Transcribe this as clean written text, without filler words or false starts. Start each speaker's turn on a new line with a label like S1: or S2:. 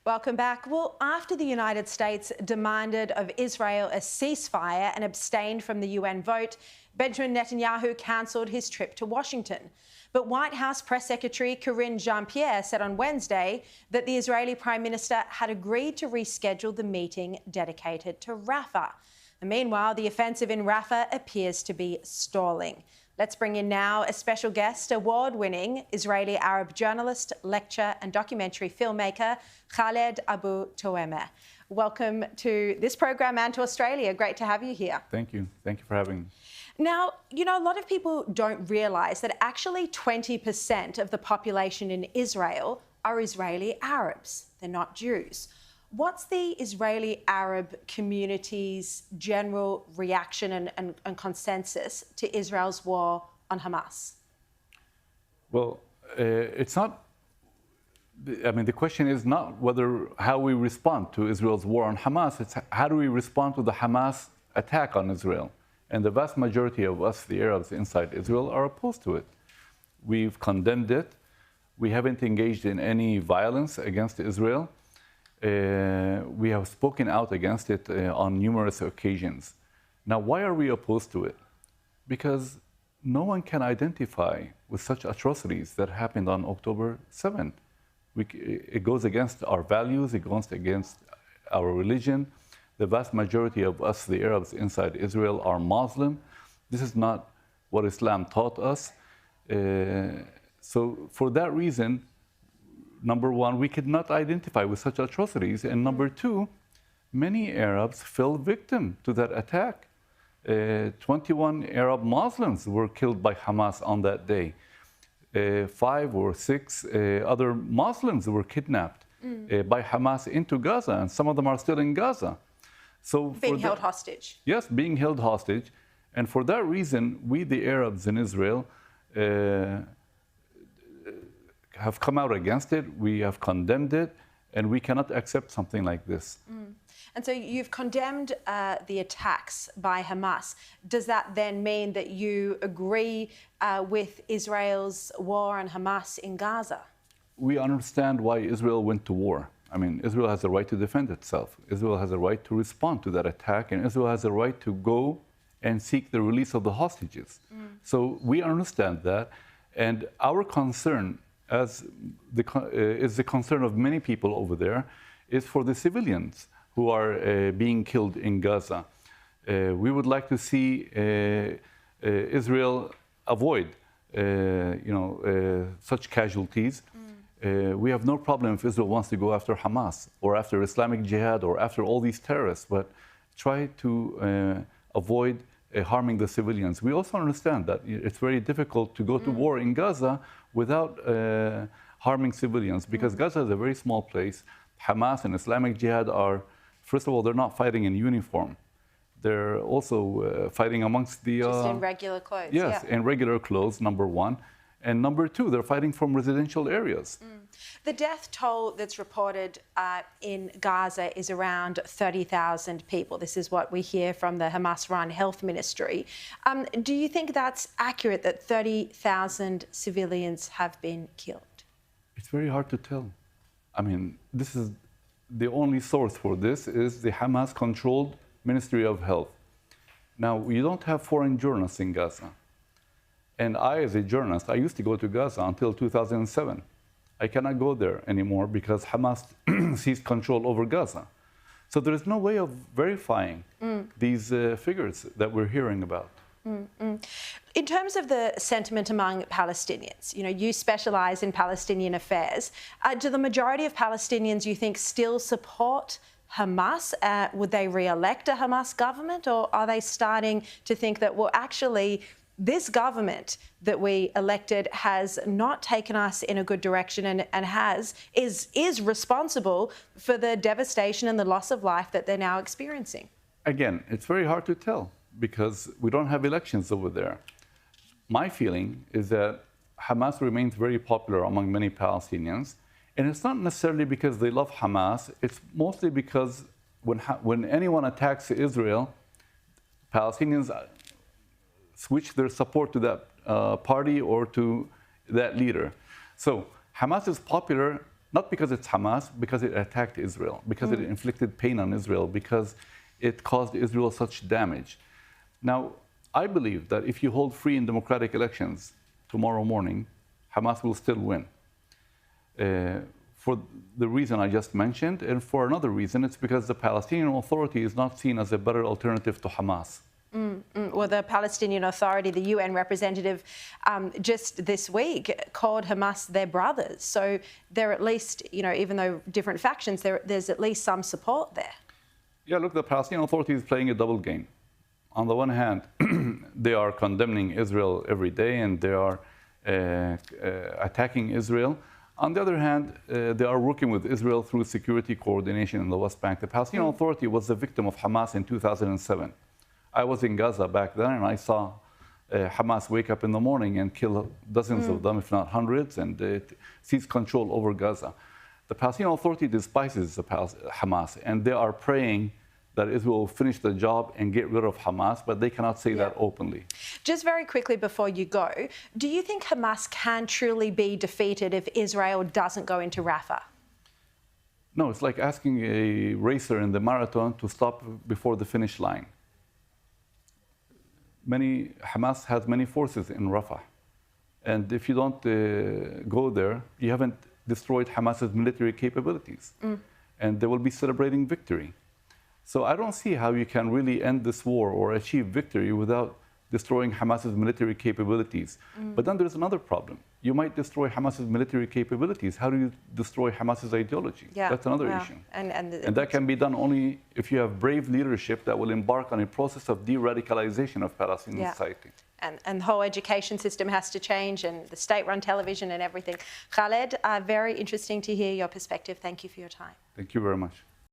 S1: Welcome back. Well, after the United States demanded of Israel a ceasefire and abstained from the UN vote, Benjamin Netanyahu cancelled his trip to Washington. But White House Press Secretary Karine Jean-Pierre said on Wednesday that the Israeli Prime Minister had agreed to reschedule the meeting dedicated to Rafah. And meanwhile, the offensive in Rafah appears to be stalling. Let's bring in now a special guest, award-winning Israeli Arab journalist, lecturer and documentary filmmaker, Khaled Abu Toameh. Welcome to this program and to Australia. Great to have you here.
S2: Thank you. Thank you for having me.
S1: Now, you know, a lot of people don't realise that actually 20% of the population in Israel are Israeli Arabs. They're not Jews. What's the Israeli Arab community's general reaction and consensus to Israel's war on Hamas?
S2: Well, it's not, I mean, the question is not how we respond to Israel's war on Hamas, it's how do we respond to the Hamas attack on Israel. And the vast majority of us, the Arabs inside Israel, are opposed to it. We've condemned it. We haven't engaged in any violence against Israel. We have spoken out against it on numerous occasions. Now, why are we opposed to it? Because no one can identify with such atrocities that happened on October 7th. It goes against our values, it goes against our religion. The vast majority of us, the Arabs inside Israel, are Muslim. This is not what Islam taught us. So for that reason, number one, we could not identify with such atrocities. And number two, many Arabs fell victim to that attack. 21 Arab Muslims were killed by Hamas on that day. 5 or 6 other Muslims were kidnapped by Hamas into Gaza, and some of them are still in Gaza. So
S1: being held hostage.
S2: Yes, being held hostage. And for that reason, we, the Arabs in Israel, have come out against it, we have condemned it, and we cannot accept something like this.
S1: And so you've condemned the attacks by Hamas. Does that then mean that you agree with Israel's war on Hamas in Gaza?
S2: We understand why Israel went to war. I mean, Israel has a right to defend itself. Israel has a right to respond to that attack, and Israel has a right to go and seek the release of the hostages. So we understand that, and our concern is the concern of many people over there, is for the civilians who are being killed in Gaza. We would like to see Israel avoid, such casualties. We have no problem if Israel wants to go after Hamas or after Islamic Jihad or after all these terrorists, but try to avoid harming the civilians. We also understand that it's very difficult to go to war in Gaza without harming civilians, because Gaza is a very small place. Hamas and Islamic Jihad are, first of all, they're not fighting in uniform. They're also fighting amongst the...
S1: Just in regular clothes.
S2: Yes,
S1: yeah.
S2: in regular clothes, number one. And number two, they're fighting from residential areas.
S1: The death toll that's reported in Gaza is around 30,000 people. This is what we hear from the Hamas-run health ministry. Do you think that's accurate, that 30,000 civilians have been killed?
S2: It's very hard to tell. I mean, this is the only source for this is the Hamas-controlled Ministry of Health. Now, you don't have foreign journalists in Gaza. And I, as a journalist, I used to go to Gaza until 2007. I cannot go there anymore because Hamas seized control over Gaza. So there is no way of verifying these figures that we're hearing about.
S1: In terms of the sentiment among Palestinians, you know, you specialise in Palestinian affairs. Do the majority of Palestinians, you think, still support Hamas? Would they re-elect a Hamas government, or are they starting to think that, well, actually, this government that we elected has not taken us in a good direction and is responsible for the devastation and the loss of life that they're now experiencing?
S2: Again, it's very hard to tell because we don't have elections over there. My feeling is that Hamas remains very popular among many Palestinians, and it's not necessarily because they love Hamas, it's mostly because when anyone attacks Israel, Palestinians switch their support to that party or to that leader. So Hamas is popular Not because it's Hamas, because it attacked Israel, because it inflicted pain on Israel, because it caused Israel such damage. Now, I believe that if you hold free and democratic elections tomorrow morning, Hamas will still win. For the reason I just mentioned, and for another reason, it's because the Palestinian Authority is not seen as a better alternative to Hamas.
S1: Well, the Palestinian Authority, the UN representative, just this week called Hamas their brothers. So they're at least, even though different factions, there's at least some support there.
S2: Yeah, look, the Palestinian Authority is playing a double game. On the one hand, they are condemning Israel every day and they are attacking Israel. On the other hand, they are working with Israel through security coordination in the West Bank. The Palestinian Authority was the victim of Hamas in 2007. I was in Gaza back then, and I saw Hamas wake up in the morning and kill dozens of them, if not hundreds, and seize control over Gaza. The Palestinian Authority despises Hamas, and they are praying that Israel will finish the job and get rid of Hamas, but they cannot say that openly.
S1: Just very quickly before you go, do you think Hamas can truly be defeated if Israel doesn't go into Rafah?
S2: No, it's like asking a racer in the marathon to stop before the finish line. Hamas has many forces in Rafah. And if you don't go there, you haven't destroyed Hamas's military capabilities. And they will be celebrating victory. So I don't see how you can really end this war or achieve victory without destroying Hamas's military capabilities. But then there's another problem. You might destroy Hamas's military capabilities. How do you destroy Hamas's ideology?
S1: Yeah,
S2: that's another issue.
S1: And
S2: that can be done only if you have brave leadership that will embark on a process of de-radicalization of Palestinian society.
S1: And the whole education system has to change, and the state-run television and everything. Khaled, very interesting to hear your perspective. Thank you for your time.
S2: Thank you very much.